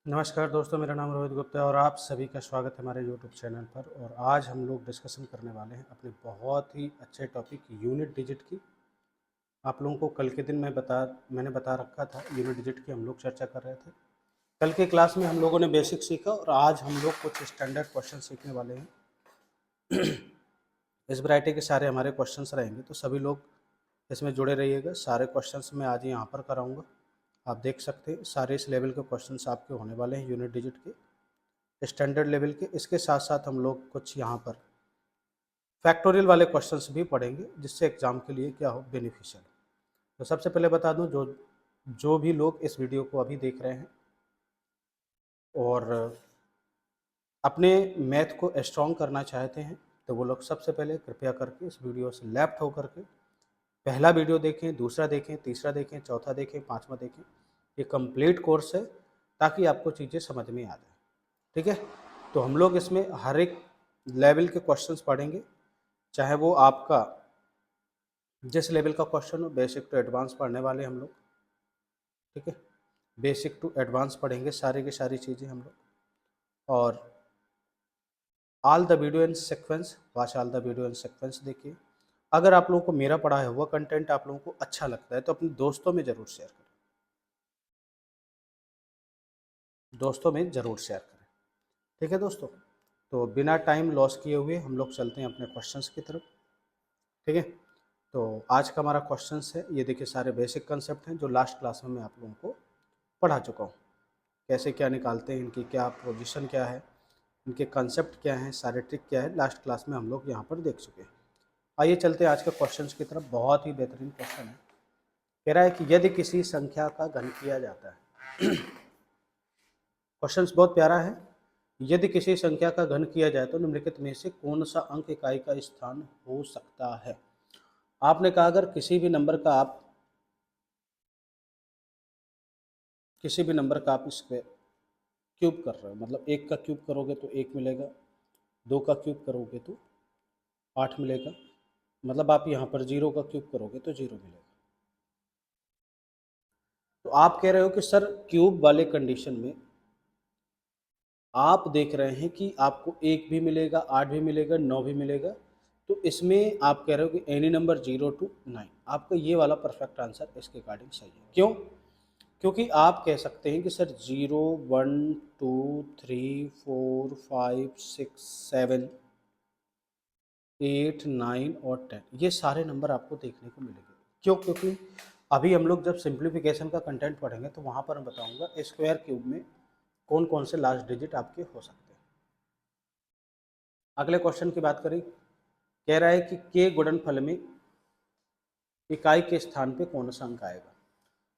नमस्कार दोस्तों, मेरा नाम रोहित गुप्ता है और आप सभी का स्वागत है हमारे यूट्यूब चैनल पर। और आज हम लोग डिस्कशन करने वाले हैं अपने बहुत ही अच्छे टॉपिक यूनिट डिजिट की। आप लोगों को कल के दिन मैंने बता रखा था यूनिट डिजिट की हम लोग चर्चा कर रहे थे। कल के क्लास में हम लोगों ने बेसिक सीखा और आज हम लोग कुछ स्टैंडर्ड क्वेश्चन सीखने वाले हैं। इस वैरायटी के सारे हमारे क्वेश्चंस रहेंगे, तो सभी लोग इसमें जुड़े रहिएगा। सारे क्वेश्चंस मैं आज यहाँ पर कराऊँगा। आप देख सकते हैं सारे इस लेवल के क्वेश्चंस आपके होने वाले हैं यूनिट डिजिट के, स्टैंडर्ड लेवल के। इसके साथ साथ हम लोग कुछ यहाँ पर फैक्टोरियल वाले क्वेश्चंस भी पढ़ेंगे, जिससे एग्ज़ाम के लिए क्या हो, बेनिफिशियल। तो सबसे पहले बता दूं, जो जो भी लोग इस वीडियो को अभी देख रहे हैं और अपने मैथ को स्ट्रॉन्ग करना चाहते हैं, तो वो लोग सबसे पहले कृपया करके इस वीडियो से लेफ्ट होकर के पहला वीडियो देखें, दूसरा देखें, तीसरा देखें, चौथा देखें, पाँचवा देखें। ये कंप्लीट कोर्स है ताकि आपको चीज़ें समझ में आ जाए। ठीक है, तो हम लोग इसमें हर एक लेवल के क्वेश्चंस पढ़ेंगे, चाहे वो आपका जिस लेवल का क्वेश्चन हो। बेसिक टू एडवांस पढ़ने वाले हम लोग। ठीक है, बेसिक टू एडवांस पढ़ेंगे सारी की सारी चीज़ें हम लोग। और all the video in sequence, watch all the video in sequence देखिए। अगर आप लोगों को मेरा पढ़ाया हुआ कंटेंट आप लोगों को अच्छा लगता है तो अपने दोस्तों में ज़रूर शेयर करें, दोस्तों में ज़रूर शेयर करें। ठीक है दोस्तों, तो बिना टाइम लॉस किए हुए हम लोग चलते हैं अपने क्वेश्चंस की तरफ। ठीक है, तो आज का हमारा क्वेश्चंस है, ये देखिए सारे बेसिक कंसेप्ट हैं जो लास्ट क्लास में मैं आप लोगों को पढ़ा चुका हूँ। कैसे क्या निकालते हैं, इनकी क्या पोजीशन क्या है, इनके कंसेप्ट क्या हैं, सारे ट्रिक क्या है, लास्ट क्लास में हम लोग यहाँ पर देख चुके हैं। आइए चलते हैं आज के क्वेश्चंस की तरफ। बहुत ही बेहतरीन क्वेश्चन है। कह रहा है कि यदि किसी संख्या का घन किया जाता है क्वेश्चन बहुत प्यारा है। यदि किसी संख्या का घन किया जाए तो निम्नलिखित में से कौन सा अंक इकाई का स्थान हो सकता है। आपने कहा अगर किसी भी नंबर का आप स्क्वायर क्यूब कर रहे हो, मतलब एक का क्यूब करोगे तो एक मिलेगा, दो का क्यूब करोगे तो 8 मिलेगा, मतलब आप यहाँ पर जीरो का क्यूब करोगे तो जीरो मिलेगा। तो आप कह रहे हो कि सर क्यूब वाले कंडीशन में आप देख रहे हैं कि आपको एक भी मिलेगा, 8 भी मिलेगा, 9 भी मिलेगा। तो इसमें आप कह रहे हो कि एनी नंबर 0 to 9, आपका ये वाला परफेक्ट आंसर इसके अकॉर्डिंग सही है। क्यों? क्योंकि आप कह सकते हैं कि सर 0 1 2 3 4 5 6 7 8 9 और 10 ये सारे नंबर आपको देखने को मिलेंगे। क्यों? क्योंकि अभी हम लोग जब सिंप्लीफिकेशन का कंटेंट पढ़ेंगे तो वहाँ पर मैं बताऊँगा स्क्वायर क्यूब में कौन कौन से लास्ट डिजिट आपके हो सकते हैं। अगले क्वेश्चन की बात करें, कह रहा है कि के गुणनफल में इकाई के स्थान पे कौन सा अंक आएगा।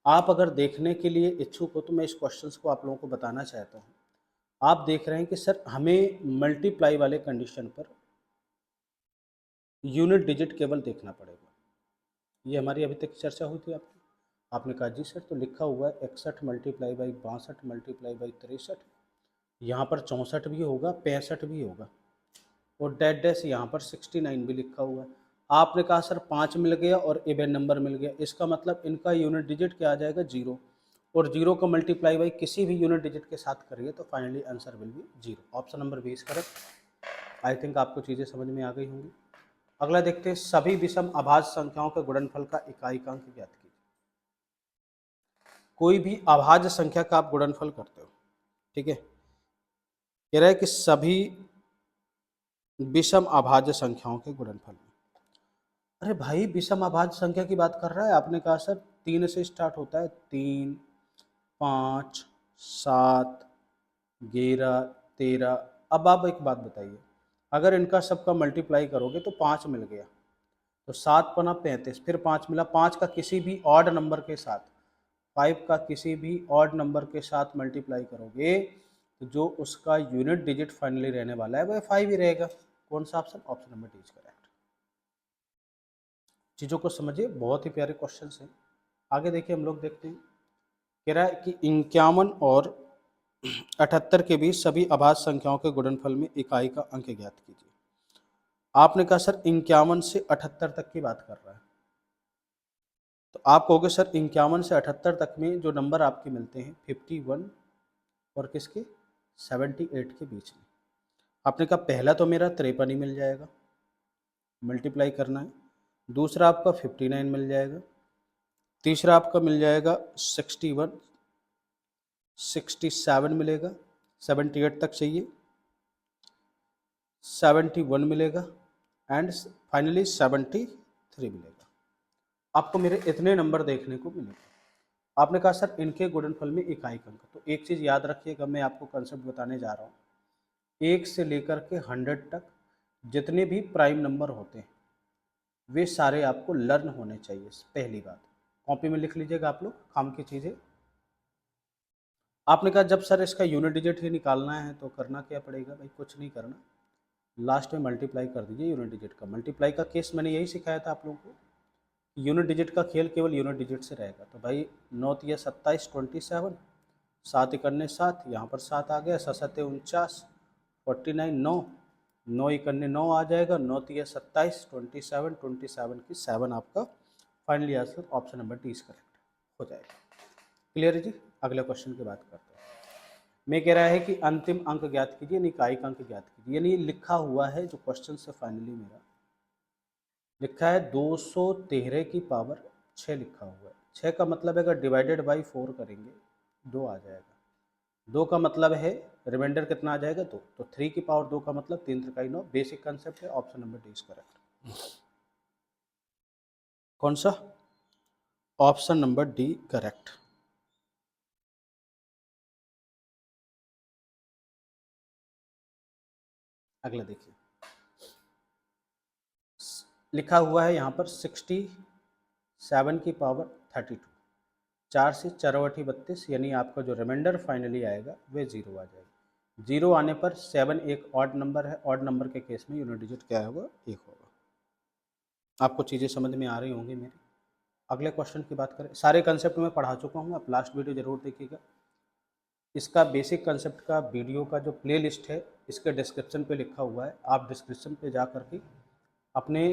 आप अगर देखने के लिए इच्छुक हो तो मैं इस क्वेश्चन को आप लोगों को बताना चाहता हूँ। आप देख रहे हैं कि सर हमें मल्टीप्लाई वाले कंडीशन पर यूनिट डिजिट केवल देखना पड़ेगा। ये हमारी अभी तक चर्चा हुई थी आपकी। आपने कहा जी सर, तो लिखा हुआ है 61 मल्टीप्लाई बाई 62 मल्टीप्लाई बाई 63, यहाँ पर 64 भी होगा, 65 भी होगा, और डैट डैश यहाँ पर 69 भी लिखा हुआ है। आपने कहा सर 5 मिल गया और इवन नंबर मिल गया, इसका मतलब इनका यूनिट डिजिट क्या आ जाएगा, जीरो। और जीरो का मल्टीप्लाई बाई किसी भी यूनिट डिजिट के साथ करिए तो finally answer will be zero. Option number 20 correct. I think आपको चीज़ें समझ में आ गई होंगी। अगला देखते हैं, सभी विषम अभाज्य संख्याओं के गुणनफल का इकाई का अंक ज्ञात कीजिए। कोई भी अभाज्य संख्या का आप गुणनफल करते हो, ठीक है, कह रहा है कि सभी विषम अभाज्य संख्याओं के गुणनफल में। अरे भाई, विषम अभाज्य संख्या की बात कर रहा है। आपने कहा सर 3 से स्टार्ट होता है, 3 5 7 11 13। अब आप एक बात बताइए, अगर इनका सबका मल्टीप्लाई करोगे तो 5 मिल गया, तो 7 पना 35, फिर 5 मिला। 5 का किसी भी ऑड नंबर के साथ, 5 का किसी भी ऑड नंबर के साथ मल्टीप्लाई करोगे तो जो उसका यूनिट डिजिट फाइनली रहने वाला है वह 5 ही रहेगा। कौन सा option? Option number D is correct. चीज़ों को समझिए, बहुत ही प्यारे क्वेश्चन हैं। आगे देखिए, हम लोग देखते हैं। कह रहा है कि 51 और 78 के बीच सभी अभाज्य संख्याओं के गुणनफल में इकाई का अंक ज्ञात कीजिए। आपने कहा सर 51 से 78 तक की बात कर रहा है, तो आप कहोगे सर 51 से 78 तक में जो नंबर आपके मिलते हैं 51, और किसके 78 के बीच में। आपने कहा पहला तो मेरा 53 ही मिल जाएगा, मल्टीप्लाई करना है। दूसरा आपका 59 मिल जाएगा। तीसरा आपका मिल जाएगा 61, 67 मिलेगा, 78 तक चाहिए, 71 मिलेगा एंड फाइनली 73 मिलेगा। आपको मेरे इतने नंबर देखने को मिलेंगे। आपने कहा सर इनके गुणनफल में इकाई अंक, तो एक चीज़ याद रखिएगा, मैं आपको कंसेप्ट बताने जा रहा हूँ। 1 से लेकर के 100 तक जितने भी प्राइम नंबर होते हैं वे सारे आपको लर्न होने चाहिए। पहली बात कॉपी में लिख लीजिएगा आप लोग, काम की चीज़ें। आपने कहा जब सर इसका यूनिट डिजिट ही निकालना है तो करना क्या पड़ेगा? भाई कुछ नहीं करना, लास्ट में मल्टीप्लाई कर दीजिए यूनिट डिजिट का। मल्टीप्लाई का केस मैंने यही सिखाया था आप लोगों को, यूनिट डिजिट का खेल केवल यूनिट डिजिट से रहेगा। तो भाई 9 तिया 27 27, 7 इकन्ने 7, यहाँ पर 7 आ गया, 7 सत्ते 49, 49 9, 9 इकन्ने 9 आ जाएगा, 9 तिया 27, 27, 27 की 7 आपका finally answer option number D is correct हो जाएगा। क्लियर है जी? अगले क्वेश्चन की बात करते हैं। मैं कह रहा है कि अंतिम अंक ज्ञात कीजिए, यानी इकाई अंक ज्ञात कीजिए। यानी लिखा हुआ है जो क्वेश्चन से फाइनली मेरा लिखा है 213 की पावर 6 लिखा हुआ है। 6 का मतलब है अगर डिवाइडेड बाई 4 करेंगे 2 आ जाएगा। 2 का मतलब है रिमाइंडर कितना आ जाएगा 2, तो 3 की पावर 2 का मतलब 3 त्रिकाई 9। बेसिक कंसेप्ट है, option number D is correct. कौन सा? Option number D correct. अगला देखिए, लिखा हुआ है यहाँ पर 67 की पावर 32, 4 से 4 बटी 32, यानी आपका जो रिमाइंडर फाइनली आएगा वह 0 आ जाएगा। 0 आने पर 7 एक ऑड नंबर है, ऑड नंबर के केस में यूनिट डिजिट क्या होगा? 1 होगा। आपको चीज़ें समझ में आ रही होंगी मेरी। अगले क्वेश्चन की बात करें, सारे कंसेप्ट मैं पढ़ा चुका हूँ, आप लास्ट वीडियो जरूर देखिएगा। इसका बेसिक कंसेप्ट का वीडियो का जो प्ले लिस्ट है इसके डिस्क्रिप्शन पे लिखा हुआ है, आप डिस्क्रिप्शन पे जा करके अपने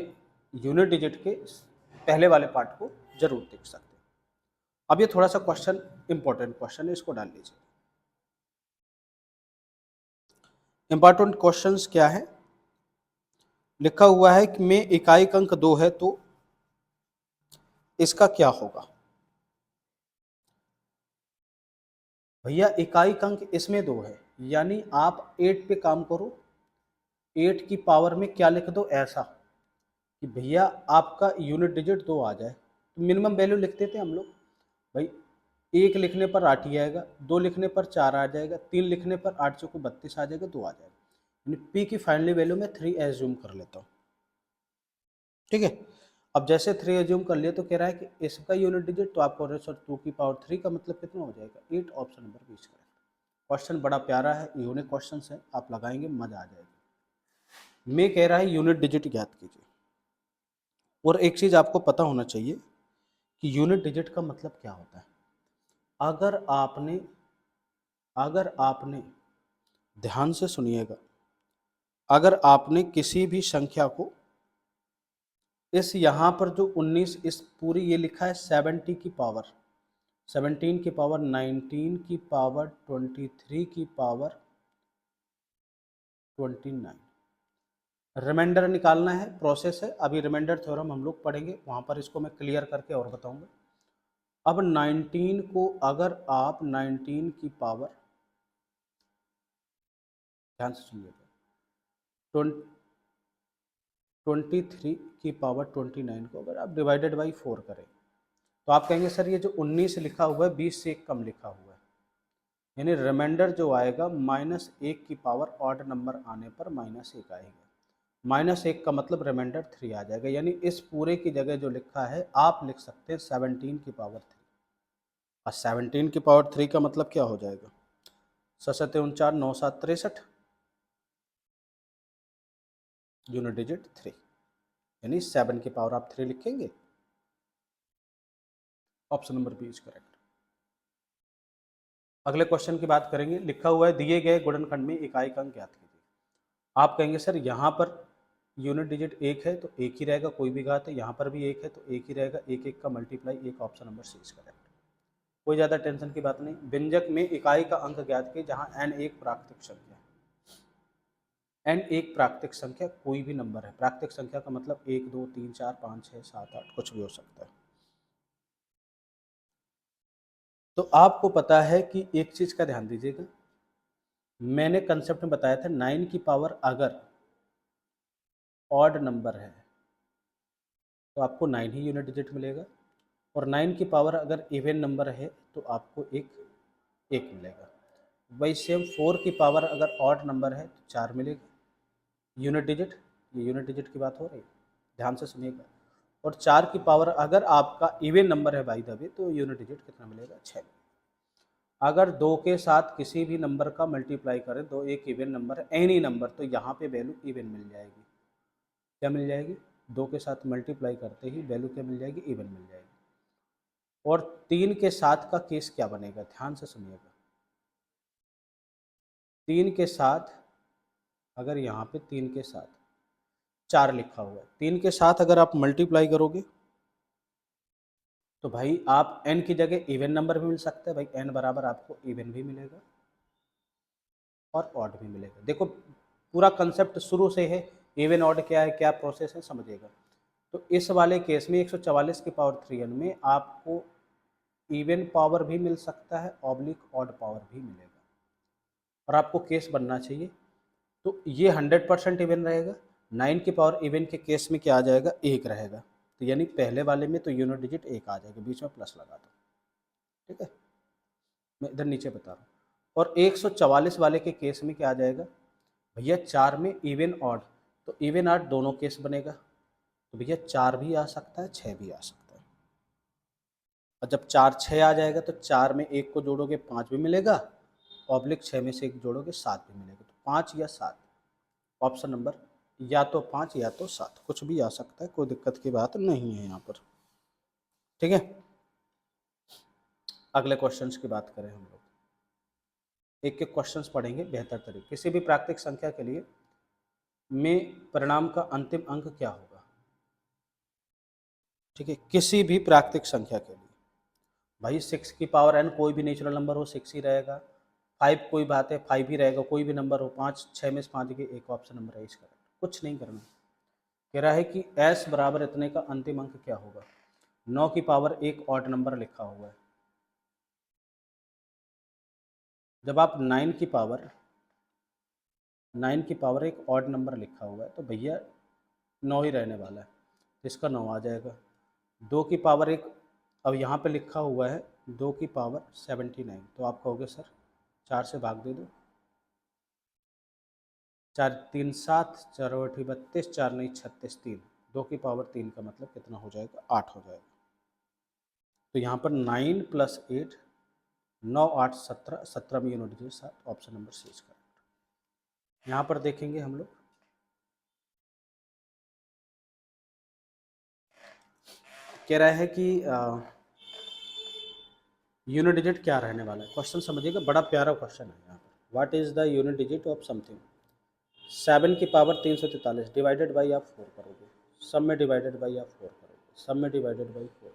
यूनिट डिजिट के पहले वाले पार्ट को जरूर देख सकते हैं। अब ये थोड़ा सा क्वेश्चन इंपॉर्टेंट क्वेश्चन है, इसको डाल लीजिए। इंपॉर्टेंट क्वेश्चंस क्या है? लिखा हुआ है कि में इकाई अंक 2 है तो इसका क्या होगा? भैया इकाई अंक इसमें 2 है, यानी आप 8 पे काम करो, 8 की पावर में क्या लिख दो ऐसा कि भैया आपका यूनिट डिजिट 2 आ जाए। तो मिनिमम वैल्यू लिख देते हैं हम लोग, भाई 1 लिखने पर 8 ही आएगा, 2 लिखने पर 4 आ जाएगा, 3 लिखने पर 8 चौको 32 आ जाएगा, 2 आ जाएगा। यानी पी की फाइनली वैल्यू में 3 एज्यूम कर लेता हूँ, ठीक है। अब जैसे 3 एज्यूम कर लिया तो कह रहा है कि इसका यूनिट डिजिट, तो आपको सर 2 की पावर 3 का मतलब कितना हो जाएगा? 8, ऑप्शन नंबर 20 करेक्ट। क्वेश्चन बड़ा प्यारा है, यूनिक क्वेश्चन है, आप लगाएंगे मजा आ जाएगा। मैं कह रहा है यूनिट डिजिट ज्ञात कीजिए, और एक चीज आपको पता होना चाहिए कि यूनिट डिजिट का मतलब क्या होता है। अगर आपने अगर आपने ध्यान से सुनिएगा, अगर आपने किसी भी संख्या को इस यहाँ पर जो 19, इस पूरी ये लिखा है 70 की पावर 17 की पावर 19 की पावर 23 की पावर 29, रिमाइंडर निकालना है, प्रोसेस है। अभी रिमाइंडर थ्योरम हम लोग पढ़ेंगे, वहाँ पर इसको मैं क्लियर करके और बताऊंगा। अब 19 को अगर आप 19 की पावर, ध्यान से सुनिएगा, 23 की पावर 29 को अगर आप डिवाइडेड बाई 4 करें तो आप कहेंगे सर ये जो 19 लिखा हुआ है 20 से एक कम लिखा हुआ है, यानी रिमाइंडर जो आएगा -1 की पावर ऑड नंबर आने पर -1 आएगा। -1 का मतलब रिमाइंडर 3 आ जाएगा, यानी इस पूरे की जगह जो लिखा है आप लिख सकते हैं 17 की पावर 3। और 17 की पावर 3 का मतलब क्या हो जाएगा? 7 49 9 7 63, यूनिट डिजिट 3, यानी 7 की पावर आप 3 लिखेंगे, option number B is correct. अगले क्वेश्चन की बात करेंगे, लिखा हुआ है दिए गए गुणनखंड में इकाई अंक ज्ञात कीजिए। आप कहेंगे सर यहाँ पर यूनिट डिजिट 1 है तो 1 ही रहेगा, कोई भी घात है, यहाँ पर भी 1 है तो 1 ही रहेगा, 1 1 का multiply 1, option number C is correct. कोई ज़्यादा टेंशन की बात नहीं। व्यंजक में इकाई का अंक ज्ञात कीजिए जहाँ n एक प्राकृतिक संख्या है। n एक प्राकृतिक संख्या कोई भी नंबर है। प्राकृतिक संख्या का मतलब 1 2 3 4 5 6 7 8 कुछ भी हो सकता है। तो आपको पता है कि एक चीज़ का ध्यान दीजिएगा, मैंने कंसेप्ट में बताया था 9 की पावर अगर ऑड नंबर है तो आपको 9 ही यूनिट डिजिट मिलेगा, और 9 की पावर अगर इवन नंबर है तो आपको एक मिलेगा। वही सेम 4 की पावर अगर ऑड नंबर है तो 4 मिलेगा यूनिट डिजिट। ये यूनिट डिजिट की बात हो रही है, ध्यान से सुनिएगा। और 4 की पावर अगर आपका इवन नंबर है बाई द वे तो यूनिट डिजिट कितना मिलेगा, 6। अगर 2 के साथ किसी भी नंबर का मल्टीप्लाई करें, दो एक इवन नंबर है, एनी नंबर, तो यहाँ पे वैल्यू इवन मिल जाएगी। क्या मिल जाएगी? 2 के साथ मल्टीप्लाई करते ही वैल्यू क्या मिल जाएगी, इवन मिल जाएगी। और 3 के साथ का केस क्या बनेगा, ध्यान से सुनिएगा। 3 के साथ अगर यहाँ पे 3 के साथ 4 लिखा हुआ है, 3 के साथ अगर आप मल्टीप्लाई करोगे तो भाई आप n की जगह इवन नंबर भी मिल सकता है। भाई n बराबर आपको इवन भी मिलेगा और ऑड भी मिलेगा। देखो पूरा कंसेप्ट शुरू से है, इवन ऑड क्या है, क्या प्रोसेस है, समझिएगा। तो इस वाले केस में 144 की पावर 3n में आपको इवन पावर भी मिल सकता है, ऑब्लिक ऑड पावर भी मिलेगा, और आपको केस बनना चाहिए। तो ये 100% इवन रहेगा। 9 की पावर इवन के केस में क्या आ जाएगा, 1 रहेगा। तो यानी पहले वाले में तो यूनिट डिजिट 1 आ जाएगा, बीच में प्लस लगा दो, ठीक है। मैं इधर नीचे बता रहा हूँ। और 144 वाले के केस में क्या आ जाएगा, भैया 4 में इवन ऑड, तो इवन ऑड दोनों केस बनेगा। तो भैया 4 भी आ सकता है, 6 भी आ सकता है। और जब 4 6 आ जाएगा तो 4 में 1 को जोड़ोगे 5 भी मिलेगा, ऑब्लिक 6 में से 1 जोड़ोगे 7 भी मिलेगा। तो 5 या 7, ऑप्शन नंबर या तो 5 या तो 7, कुछ भी आ सकता है, कोई दिक्कत की बात नहीं है यहाँ पर, ठीक है। अगले क्वेश्चंस की बात करें हम लोग, एक एक क्वेश्चंस पढ़ेंगे बेहतर तरीके। किसी भी प्राकृतिक संख्या के लिए में परिणाम का अंतिम अंक क्या होगा, ठीक है। किसी भी प्राकृतिक संख्या के लिए भाई 6 की पावर n कोई भी नेचुरल नंबर हो 6 ही रहेगा, 5 कोई बात है 5 ही रहेगा, कोई भी नंबर हो, 5 6 में से 5 के एक ऑप्शन नंबर है इसका, कुछ नहीं करना। कह रहा है कि s बराबर इतने का अंतिम अंक क्या होगा। 9 की पावर एक ऑड नंबर लिखा हुआ है। जब आप 9 की पावर एक ऑड नंबर लिखा हुआ है तो भैया 9 ही रहने वाला है, तो इसका 9 आ जाएगा। 2 की पावर एक, अब यहाँ पे लिखा हुआ है 2 की पावर 79, तो आप कहोगे सर 4 से भाग दे दो, 4 3 7, 4 8 32, 4 नहीं 36, 3, 2 की पावर 3 का मतलब कितना हो जाएगा, 8 हो जाएगा। तो यहाँ पर 9 + 8, 9 8 17, 17 में unit digit 7, option number C इसका। यहाँ पर देखेंगे हम लोग, कह रहा है कि यूनिट डिजिट क्या रहने वाला है, क्वेश्चन समझिएगा, बड़ा प्यारा क्वेश्चन है यहाँ पर। What is the unit digit of something. 7 की पावर 343 डिवाइडेड बाई आप 4 करोगे, सब में डिवाइडेड बाई आप 4 करोगे, सब में डिवाइडेड बाई 4,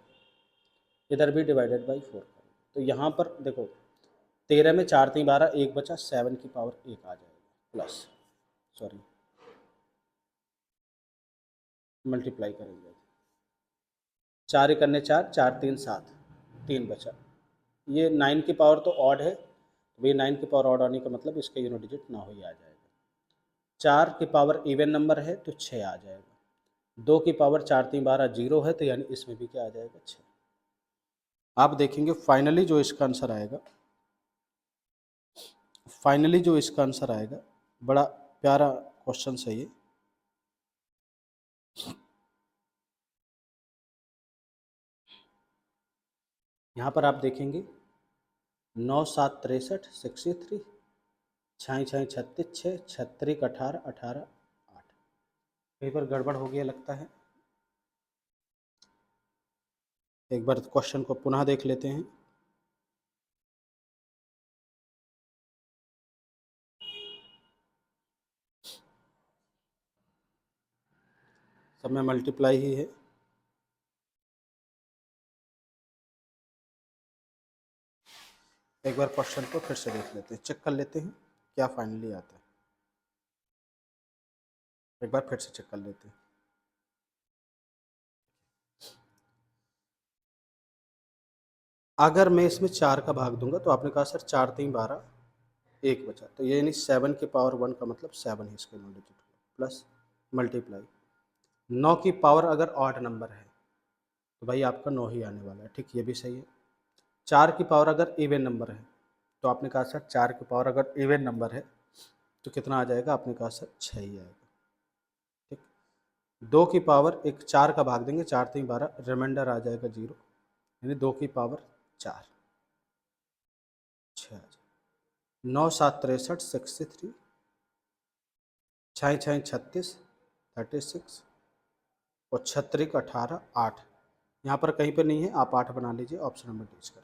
इधर भी डिवाइडेड बाई 4 करोगे। तो यहाँ पर देखो 13 में 4 3 12, एक बचा, 7 की पावर 1 आ जाएगा, प्लस सॉरी मल्टीप्लाई करेंगे, 4 एक अन्य 4, 4 3 7, 3 बचा। ये 9 की पावर तो ऑड है, तो भाई 9 की पावर ऑड आने का मतलब इसका यूनिट डिजिट ना ही आ जाएगा। 4 की पावर इवन नंबर है तो 6 आ जाएगा। 2 की पावर 4 3 12 0 है, तो यानी इसमें भी क्या आ जाएगा, 6। आप देखेंगे फाइनली जो इसका आंसर आएगा, बड़ा प्यारा क्वेश्चन है ये। यहाँ पर आप देखेंगे 9 7 63 63, 6 6 36, 6 36 18 18 8, कहीं पर गड़बड़ हो गया लगता है। एक बार क्वेश्चन को पुनः देख लेते हैं। सब में मल्टीप्लाई ही है। एक बार क्वेश्चन को फिर से देख लेते हैं, चेक कर लेते हैं क्या फाइनली आता है। एक बार फिर से चेक कर लेते हैं। अगर मैं इसमें 4 का भाग दूंगा तो आपने कहा सर 4 3 12 1 बचा, तो ये यानी 7 की पावर 1 का मतलब 7 ही इसके 9 डिजिट प्लस मल्टीप्लाई 9 की पावर अगर ऑड नंबर है तो भाई आपका 9 ही आने वाला है, ठीक, ये भी सही है। 4 की पावर अगर इवन नंबर है तो आपने कहा सर 4 की पावर अगर इवन नंबर है तो कितना आ जाएगा, आपने कहा सर 6 ही आएगा, ठीक। 2 की पावर एक 4 का भाग देंगे, 4 3 12, रिमाइंडर आ जाएगा 0, यानी 2 की पावर 4, 6 आ जाएगा। 9 7 63 63, 6 6 36 36 और 36 18 8, यहाँ पर कहीं पर नहीं है, आप 8 बना लीजिए, option number D is correct.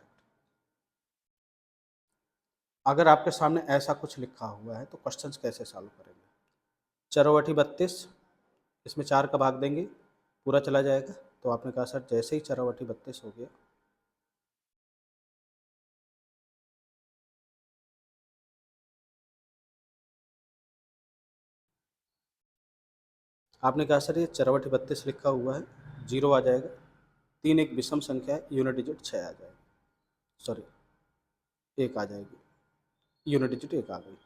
अगर आपके सामने ऐसा कुछ लिखा हुआ है तो क्वेश्चंस कैसे सॉल्व करेंगे। चरौवटी 32, इसमें 4 का भाग देंगे पूरा चला जाएगा, तो आपने कहा सर जैसे ही चरौवटी 32 हो गया, आपने कहा सर ये चरौवटी 32 लिखा हुआ है, 0 आ जाएगा। 3 एक विषम संख्या है, यूनिट डिजिट 6 आ जाएगा, सॉरी 1 आ जाएगी, यूनिट डिजिट 1 आ गई।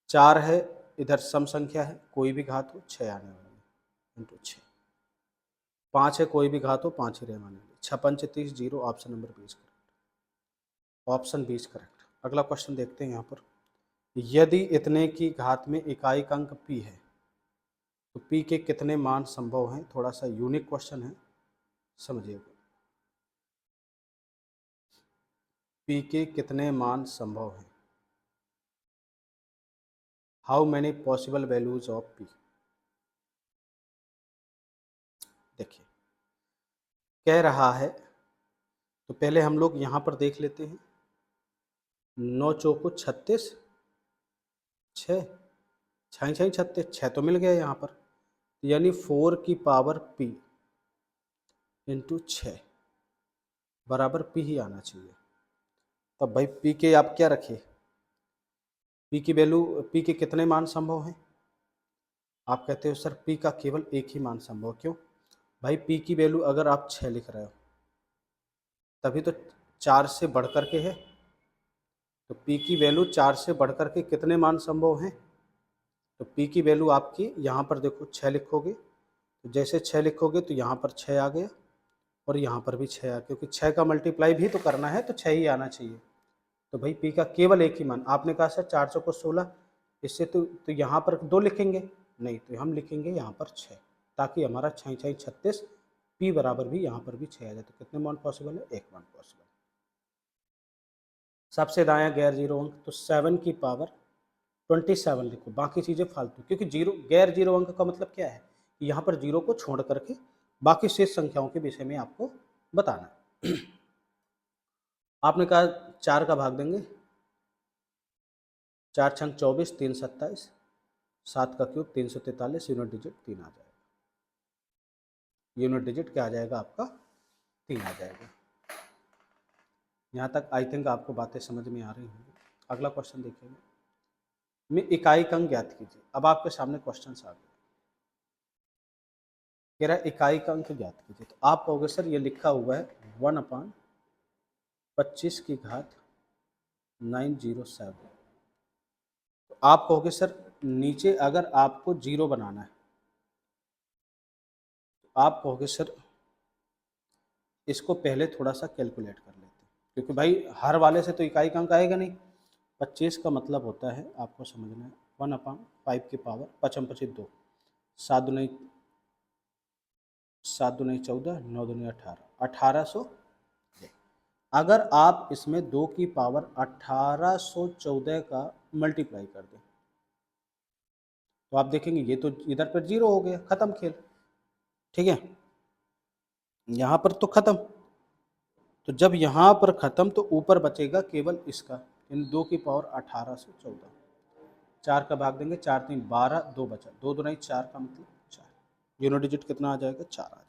4 है, इधर सम संख्या है, कोई भी घात हो 6 आने वाली है, इंटू 6। 5 है, कोई भी घात हो 5 ही रहने वाली है, 6 5 30 0, option number 20 correct, option 20 correct. अगला क्वेश्चन देखते हैं यहाँ पर, यदि इतने की घात में इकाई का अंक p है तो p के कितने मान संभव हैं। थोड़ा सा यूनिक क्वेश्चन है, समझिएगा। p के कितने मान संभव हैं, how many possible values of p। देखिए कह रहा है, तो पहले हम लोग यहाँ पर देख लेते हैं, 9 चौको 36, 6 छः छः 36, 6 तो मिल गया यहाँ पर, यानी 4 की पावर p इंटू 6 बराबर p ही आना चाहिए। तब भाई p के आप क्या रखिए, p की वैल्यू, p के कितने मान संभव हैं। आप कहते हो सर p का केवल एक ही मान संभव, क्यों भाई, p की वैल्यू अगर आप 6 लिख रहे हो तभी तो 4 से बढ़ कर के है, तो p की वैल्यू 4 से बढ़ कर के कितने मान संभव हैं। तो p की वैल्यू आपकी यहाँ पर देखो 6 लिखोगे, तो जैसे 6 लिखोगे तो यहाँ पर 6 आ गया और यहाँ पर भी 6 आ, क्योंकि 6 का मल्टीप्लाई भी तो करना है तो 6 ही आना चाहिए। तो भाई p का केवल एक ही मान, आपने कहा सर 4 को 16, इससे तो यहाँ पर 2 लिखेंगे, नहीं तो हम लिखेंगे यहाँ पर 6, ताकि हमारा 6 6 36 p बराबर भी यहाँ पर भी 6 आ जाए। तो कितने मान पॉसिबल है, एक मान पॉसिबल। सबसे दायां गैर जीरो अंक, तो 7 की पावर 27 लिखो, बाकी चीज़ें फालतू, क्योंकि जीरो गैर जीरो अंक का मतलब क्या है, यहाँ पर जीरो को छोड़ करके बाकी शेष संख्याओं के विषय में आपको बताना है। आपने कहा 4 का भाग देंगे, 4 छंग 24, 3 27, 7 का क्यूब 343, यूनिट डिजिट 3 आ जाएगा, यूनिट डिजिट क्या आ जाएगा आपका, 3 आ जाएगा। यहाँ तक आई थिंक आपको बातें समझ में आ रही होंगी। अगला क्वेश्चन देखिएगा, में इकाई का अंक ज्ञात कीजिए। अब आपके सामने क्वेश्चन आ गए, कह रहा है इकाई का अंक ज्ञात कीजिए, तो आप कहोगे सर ये लिखा हुआ है 1/25 की घात 907, तो आप कहोगे सर नीचे अगर आपको जीरो बनाना है तो आप कहोगे सर इसको पहले थोड़ा सा कैलकुलेट कर लेते हैं, क्योंकि भाई हर वाले से तो इकाई का अंक आएगा नहीं। 25 का मतलब होता है, आपको समझना है, 1/5 की पावर 5 5 2, 7 दूनी 14, 9 दूनी 18, 1800। अगर आप इसमें 2 की पावर 1814 का मल्टीप्लाई कर दें तो आप देखेंगे ये तो इधर पर जीरो हो गया, खत्म खेल, ठीक है, यहाँ पर तो खत्म। तो जब यहाँ पर खत्म तो ऊपर बचेगा केवल इसका, इन 2 की पावर 1814, 4 का भाग देंगे, 4 3 12, 2 बचा, 2 दूनी 4 का मतलब 4, यूनिट डिजिट कितना आ जाएगा, 4 आ जाएगा।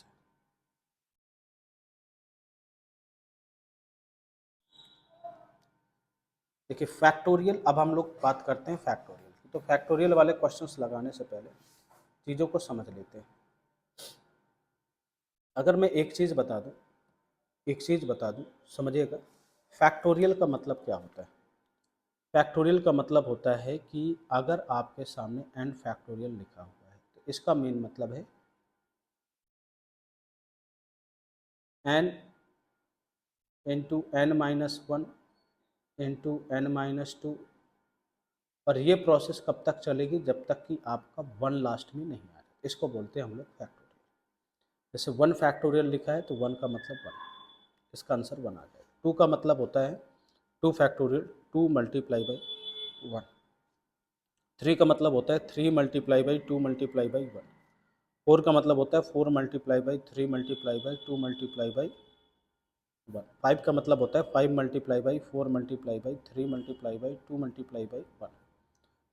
देखिए फैक्टोरियल, अब हम लोग बात करते हैं फैक्टोरियल की। तो फैक्टोरियल वाले क्वेश्चंस लगाने से पहले चीज़ों को समझ लेते हैं। अगर मैं एक चीज़ बता दूं, समझिएगा, फैक्टोरियल का मतलब क्या होता है। फैक्टोरियल का मतलब होता है कि अगर आपके सामने एन फैक्टोरियल लिखा हुआ है तो इसका मेन मतलब है n into n minus one into n minus two, और ये प्रोसेस कब तक चलेगी, जब तक कि आपका वन लास्ट में नहीं आ जाए। इसको बोलते हैं हम लोग फैक्टोरियल। जैसे वन फैक्टोरियल लिखा है तो वन का मतलब वन, इसका आंसर वन आ जाएगा। टू का मतलब होता है two factorial, to multiply by one. Three का मतलब होता है three multiply by two multiply by one. Four का मतलब होता है four multiply by three multiply by two multiply by one. Five का मतलब होता है five multiply by four multiply by three multiply by two multiply by one.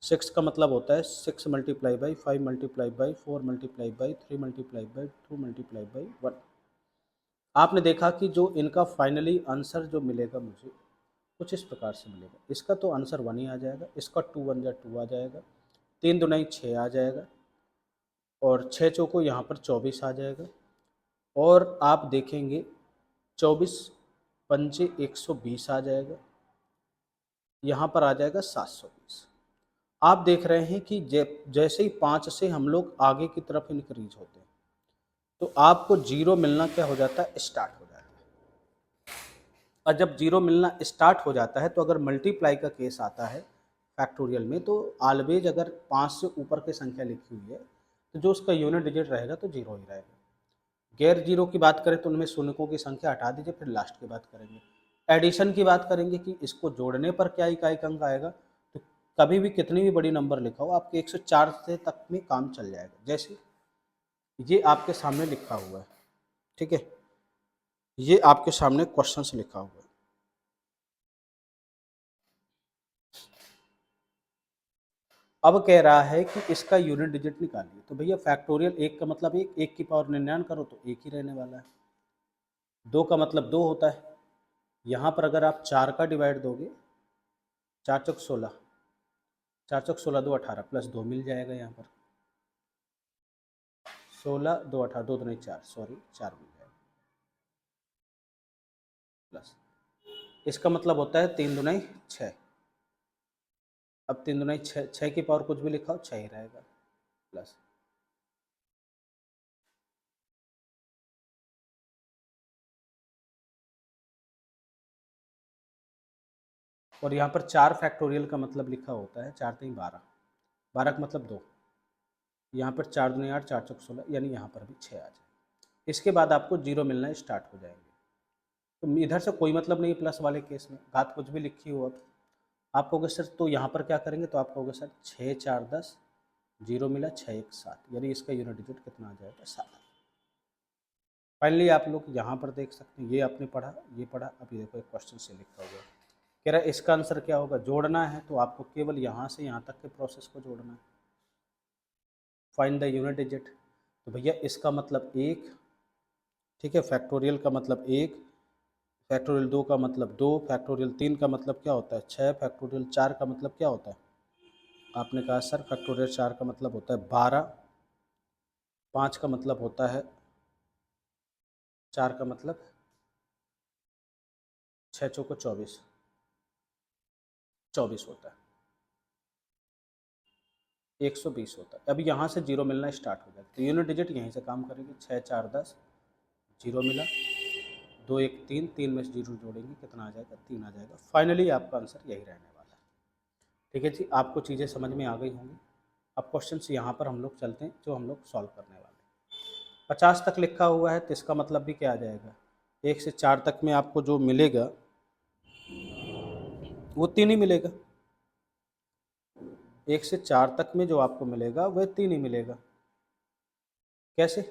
Six का मतलब होता है six multiply by five multiply by four multiply by three multiply by two multiply by one. आपने देखा कि जो इनका फाइनली आंसर जो मिलेगा मुझे, कुछ इस प्रकार से मिलेगा। इसका तो आंसर वन ही आ जाएगा, इसका टू वन जा टू आ जाएगा, तीन दुनाई छः आ जाएगा, और छः चौको यहाँ पर 24 आ जाएगा, और आप देखेंगे 24 पंचे 120 आ जाएगा, यहाँ पर आ जाएगा 720। आप देख रहे हैं कि जैसे ही 5 से हम लोग आगे की तरफ इंक्रीज होते हैं तो आपको जीरो मिलना क्या हो जाता है, स्टार्ट हो जाता है। और जब जीरो मिलना स्टार्ट हो जाता है तो अगर मल्टीप्लाई का केस आता है फैक्टोरियल में, तो ऑलवेज अगर 5 से ऊपर की संख्या लिखी हुई है तो जो उसका यूनिट डिजिट रहेगा तो जीरो ही रहेगा। गैर जीरो की बात करें तो उनमें शून्यों की संख्या हटा दीजिए, फिर लास्ट की बात करेंगे। एडिशन की बात करेंगे कि इसको जोड़ने पर क्या इकाई अंक आएगा, तो कभी भी कितनी भी बड़ी नंबर लिखा हो आपके 104 से तक में काम चल जाएगा। जैसे ये आपके सामने लिखा हुआ है, ठीक है, ये आपके सामने क्वेश्चन से लिखा हुआ है। अब कह रहा है कि इसका यूनिट डिजिट निकालिए, तो भैया फैक्टोरियल एक का मतलब एक, एक की पावर 99 करो तो एक ही रहने वाला है। दो का मतलब दो होता है, यहाँ पर अगर आप चार का डिवाइड दोगे, चार चौक 16, चार चौक 16 दो 18 प्लस दो मिल जाएगा यहाँ पर, 16 दो 18 दो नहीं चार, सॉरी चार मिल जाएगा प्लस। इसका मतलब होता है तीन दुनाई छः। अब तीन दुनाई छः, छः की पावर कुछ भी लिखा हो छः ही रहेगा प्लस। और यहाँ पर चार फैक्टोरियल का मतलब लिखा होता है चार तीन 12, 12 का मतलब दो। यहाँ पर चार दुनी 8, चार चौक 16, यानी यहाँ पर भी 6 आ जाए। इसके बाद आपको जीरो मिलना स्टार्ट हो जाएंगे। तो इधर से कोई मतलब नहीं प्लस वाले केस में, घात कुछ भी लिखी हो। अब आप कहोगे सर तो यहाँ पर क्या करेंगे, तो आप कहोगे सर 6 4 10, जीरो मिला 6 1 7, यानी इसका यूनिट डिजिट कितना आ जाएगा 7। फाइनली आप लोग यहाँ पर देख सकते हैं, ये आपने पढ़ा, ये पढ़ा। अब ये देखो एक क्वेश्चन से लिखा हुआ है, कह रहा है इसका आंसर क्या होगा, जोड़ना है तो आपको केवल यहाँ से यहाँ तक के प्रोसेस को जोड़ना है। फाइंड द यूनिट डिजिट, तो भैया इसका मतलब एक, ठीक है, फैक्टोरियल का मतलब एक, फैक्टोरियल दो का मतलब दो, फैक्टोरियल तीन का मतलब क्या होता है छः, फैक्टोरियल चार का मतलब क्या होता है, आपने कहा सर फैक्टोरियल चार का मतलब होता है 12, पाँच का मतलब होता है, चार का मतलब छः चौको 24, 24 होता है, 120 होता है। अब यहाँ से जीरो मिलना स्टार्ट हो जाएगा, तो यूनिट डिजिट यहीं से काम करेंगे। 6 4 10, जीरो मिला, दो एक तीन, तीन में से जीरो जोड़ेंगे कितना आ जाएगा, तीन आ जाएगा। फाइनली आपका आंसर यही रहने वाला है। ठीक है जी, आपको चीज़ें समझ में आ गई होंगी। अब क्वेश्चन यहाँ पर हम लोग चलते हैं जो हम लोग सॉल्व करने वाले हैं। 50 तक लिखा हुआ है तो इसका मतलब भी क्या आ जाएगा, एक से चार तक में आपको जो मिलेगा वो तीन ही मिलेगा। एक से चार तक में जो आपको मिलेगा वह तीन ही मिलेगा। कैसे,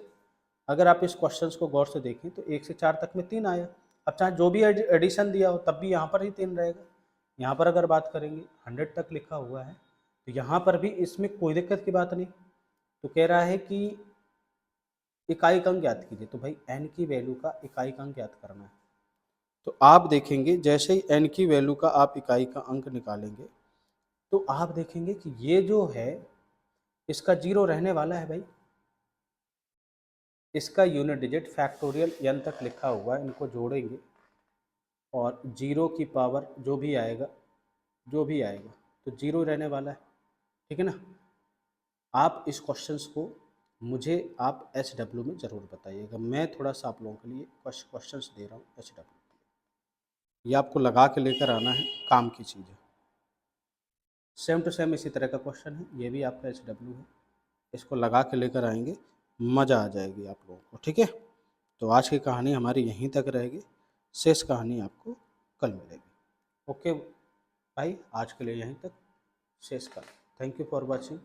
अगर आप इस क्वेश्चंस को गौर से देखें तो एक से चार तक में तीन आया। अब चाहे जो भी एडिशन दिया हो तब भी यहाँ पर ही तीन रहेगा। यहाँ पर अगर बात करेंगे 100 तक लिखा हुआ है तो यहाँ पर भी इसमें कोई दिक्कत की बात नहीं। तो कह रहा है कि इकाई अंक ज्ञात कीजिए, तो भाई n की वैल्यू का इकाई अंक ज्ञात करना है। तो आप देखेंगे जैसे ही n की वैल्यू का आप इकाई का अंक निकालेंगे, तो आप देखेंगे कि ये जो है इसका 0 रहने वाला है भाई। इसका यूनिट डिजिट फैक्टोरियल n तक लिखा हुआ है, इनको जोड़ेंगे और 0 की पावर जो भी आएगा तो 0 रहने वाला है, ठीक है ना। आप इस क्वेश्चंस को मुझे आप SW में ज़रूर बताइएगा। मैं थोड़ा सा आप लोगों के लिए क्वेश्चंस दे रहा हूँ SW, ये आपको लगा के लेकर आना है, काम की चीज़ है। सेम टू सेम इसी तरह का क्वेश्चन है, ये भी आपका SW है, इसको लगा के लेकर आएंगे, मज़ा आ जाएगी आप लोगों को, ठीक है। तो आज की कहानी हमारी यहीं तक रहेगी, शेष कहानी आपको कल मिलेगी। ओके भाई, आज के लिए यहीं तक, शेष कल। Thank you for watching.